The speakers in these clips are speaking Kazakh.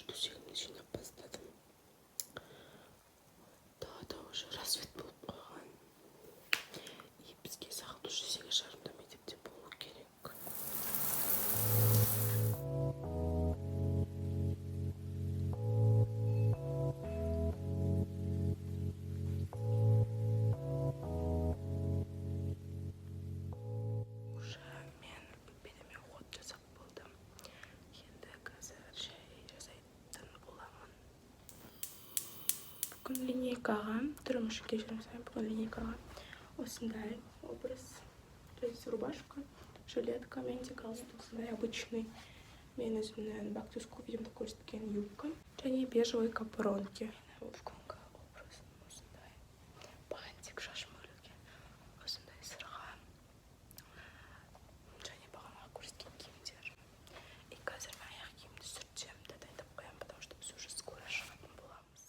уже төсегімді жинап бастадым. Да уже рассвет болып қойған. И бізге сағат уже 8:30 мектепте болу керек. Уже мен бетіме ход жасап болдым. Енді қазір шай жасайтын боламын. Бүгін линейкаға, түрім үшін кешірім сұраймын, бүгін линейкаға осындай образ. То есть рубашка, жилетка, менде галстук, осындай обычный. Мен өзімнің Back to School видеомда көрсеткен юбка. Және бежевый капронки. Образым осындай. Бантик, шашым өрілген. Осындай сырға. Және бағана көрсеткен киімдер. И қазір мен аяқ киімді сүртсем де дайындап қоямын, потому что біз уже скоро шығатын боламыз.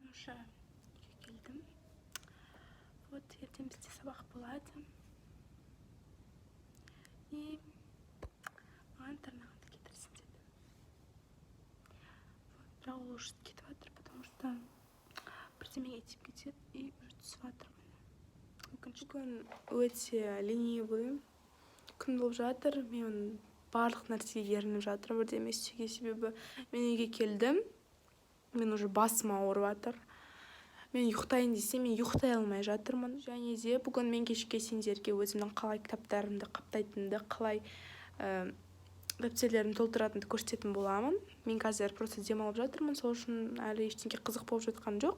Уже үйге келдім. Вот ертең бізде сабақ болады. И маған интернатқа кетірсін деді. Бірақ ол уже кетіп жатыр, потому что бірдемеге тиіп кетеді и уже түсіп жатыр. Бүгін өте ленивый күн болып жатыр. Мен барлық нәрсеге ерініп жатырмын, бірдеме істеуге, себебі мен үйге келдім. Мен уже басым ауырып жатыр. Мен ұйықтайын десем, мен ұйықтай алмай жатырмын. Және де бүгін мен кешке сендерге өзімнің қалай кітаптарымды қаптайтынды, қалай дәптерлерімді толтыратынды көрсететін боламын. Мен қазір просто демалып жатырмын, сол үшін әлі ештеңе қызық болып жатқан жоқ.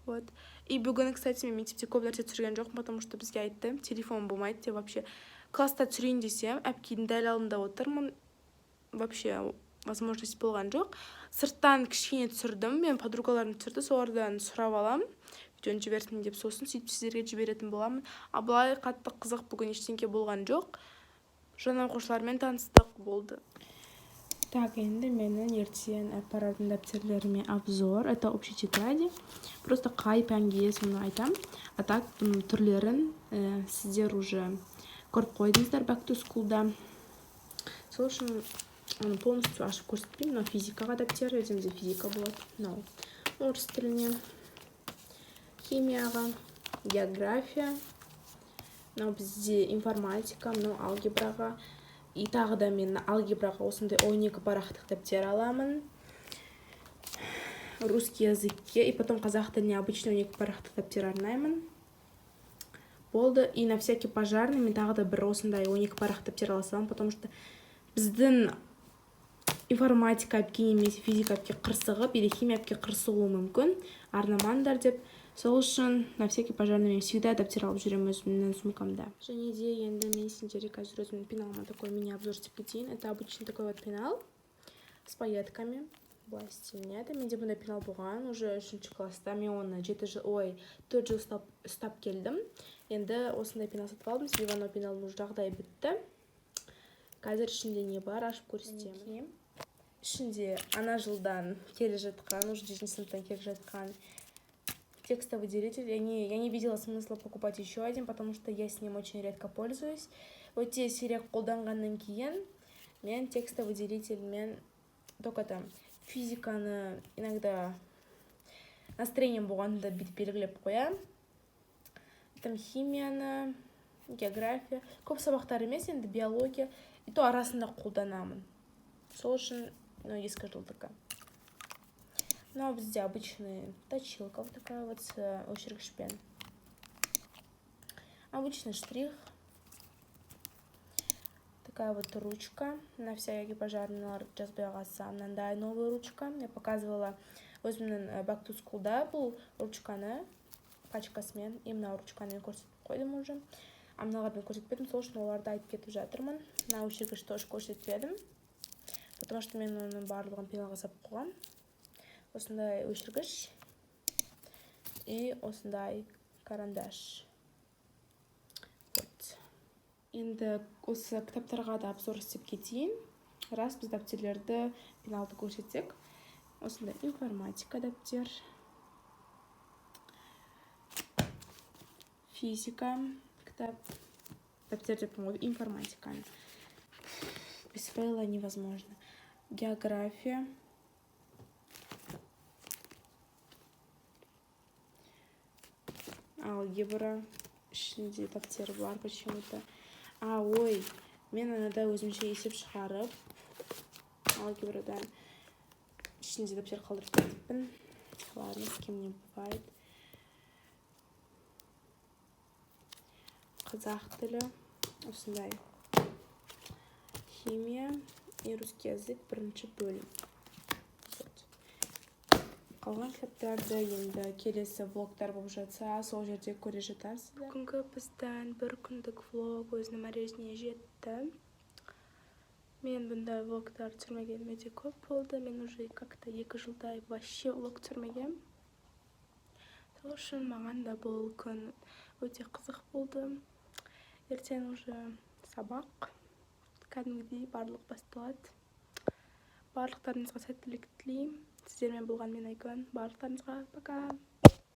Вот. И бүгін, кстати, мен мектепте көп нәрсе түсірген жоқпын, потому что бізге айтты, телефон болмайды деп. Вообще класста түсірейін десем, әпкейдің дәл алдында отырмын. Вообще возможность болған жоқ. Сырттан кішкене түсірдім, мен подругаларым түсірді, солардан сұрап алам, видеоны жіберсін деп, сосын сөйтіп сіздерге жіберетін боламын. А былай қатты қызық бүгін ештеңе болған жоқ. Жаңа оқушылармен таныстық болды. Так, енді менің ертең аппаратын дәптерлеріме обзор. Это общие тетради. Просто қай пәнге соны айтам. А так түрлерін сіздер уже көріп қойдыңыздар Back to School'да. Сол үшін оны полностью ашып көрсетпеймін. Но физикаға дәптер, өзімде физика болады. Мынау орыс тіліне, химияға, география, мынау бізде информатика, мынау алгебраға. И тағы да мен алгебраға осындай 12 парақтық дәптер аламын. Русский языкке и потом қазақ тіліне обычно 12 парақтық дәптер арнаймын. Болды. И на всякий пожарный мен тағы да бір осындай 12 парақтық дәптер аласам, потому что біздің информатика әпке немесе физика әпке қырсығып, или химия әпке қырсығуы мүмкін. Арнамаңдар деп. Сол үшін на всякий пожарный мен всегда дәптер алып жүремін өзімнің сумкамда. Және де енді мен сендерге қазір өзімнің пеналыма такой мини-обзор істеп кетейін. Это обычный такой вот пенал с пайетками. Былай істелінеді. Менде бұндай пенал болған уже 3-ші класста. Мен оны 4 жыл ұстап келдім. Енді осындай пенал сатып алдым. Себебі анау пеналдың жағдайы бітті. Қазір ішінде не бар, ашып көрсетемін. Ішінде ана жылдан келе жатқан, уже 10 сыныптан келе жатқан текстовый выделитель. Я не видела смысла покупать еще один, потому что я с ним очень редко пользуюсь. Өте сирек қолданғаннан кейін мен текстовый выделительмен только там физиканы иногда настроением болғанда белгілеп қоямын. Там химияны, география, көп сабақтар емес, енді биология, и то арасында қолданамын. Сол үшін ескі жылдыкі. Но бізде обычный точилка, вот такая вот с өшіргішпен. Обычный штрих. Такая вот ручка. На всякий пожарный жазбай қалса, мынандай новая ручка. Я показывала өзімнің Back to School'да бұл ручканы пачкасымен. И мына ручканы көрсетіп қойдым уже. А мыналарды көрсетпедім, сол үшін оларды айтып кетіп жатырмын. Мына өшіргіш тоже көрсетпедім. Потому что мен оның барлығын пеналға сап қойғам. Осындай өшіргіш и осындай карандаш. Вот. Енді осы кітаптарға да обзор істеп кетейін. Раз біз дәптерлерді пеналды көрсетсек. Осындай информатика дәптер. физика кітаптер деп ғой, информатиканы. Без файла невозможно. География, алгебра, ішінде таптер бар почему-то. Ой, мен анада өзімше есеп шығарып, алгебрадан ішінде таптер қалдырып кетіппін. Ладно, с кем не бывает. Қазақ тілі осындай. Химия и русский язык бірінші бөлім. Қалған кітаптарды енді келесі влогтар болып жатса, сол жерде көре жатарсыздар. Бүгінгі біздің бір күндік влог өзінің мәресіне жетті. Мен бұндай влогтар түсірмегеніме де көп болды. Мен уже как-то 2 жылдай вообще влог түсірмегем. Сол үшін маған да бұл күн өте қызық болды. Ертең уже сабақ. Кәдімгідей барлық басталады. Барлықтарыңызға сәттілік тілеймін. Сіздермен болған мен Айгүл. Барлықтарыңызға пока.